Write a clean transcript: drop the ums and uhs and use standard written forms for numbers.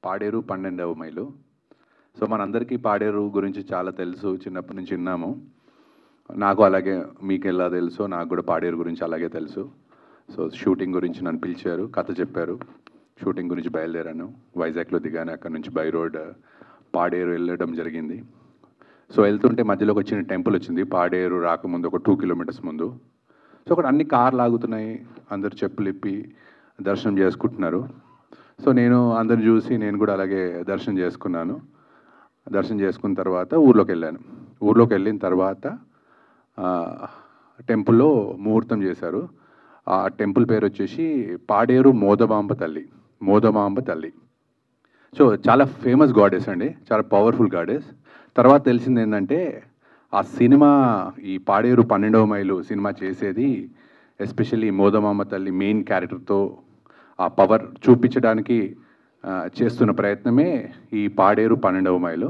పాడేరు 12వ మైలు. So, మనందరికీ పాడేరు గురించి చాలా తెలుసు. చిన్నప్పటి నుంచి విన్నాము. నాకు అలాగే మీకెలా తెలుసో నాకు కూడా పాడేరు గురించి అలాగే తెలుసు. సో, షూటింగ్ గురించి నన్ను పిలిచారు, కథ చెప్పారు. షూటింగ్ గురించి బయలుదేరాను. వైజాగ్‌లో దిగాను. అక్కడి నుంచి బై రోడ్ పాడేరు వెళ్ళడం జరిగింది. సో, వెళ్తుంటే మధ్యలో ఒక చిన్న టెంపుల్ వచ్చింది. పాడేరు రాకముందు ఒక 2 కిలోమీటర్స్ ముందు. సో, అక్కడ అన్ని కార్లు ఆగుతున్నాయి. అందరూ చెప్పులిప్పి దర్శనం చేసుకుంటున్నారు. సో, నేను అందరిని చూసి నేను కూడా అలాగే దర్శనం చేసుకున్నాను. దర్శనం చేసుకున్న తర్వాత ఊర్లోకి వెళ్ళాను. ఊర్లోకి వెళ్ళిన తర్వాత టెంపుల్‌లో ముహూర్తం చేశారు. ఆ టెంపుల్ పేరు వచ్చేసి పాడేరు మోదమాంబ తల్లి. మోదమాంబ తల్లి. సో, చాలా ఫేమస్ గాడెస్ అండి. చాలా పవర్‌ఫుల్ గాడెస్. తర్వాత తెలిసింది ఏంటంటే, ఆ సినిమా ఈ పాడేరు 12వ మైలు సినిమా చేసేది ఎస్పెషల్లీ మోదమాంబ తల్లి మెయిన్ క్యారెక్టర్‌తో ఆ పవర్ చూపించడానికి చేస్తున్న ప్రయత్నమే ఈ పాడేరు 12వ మైలు.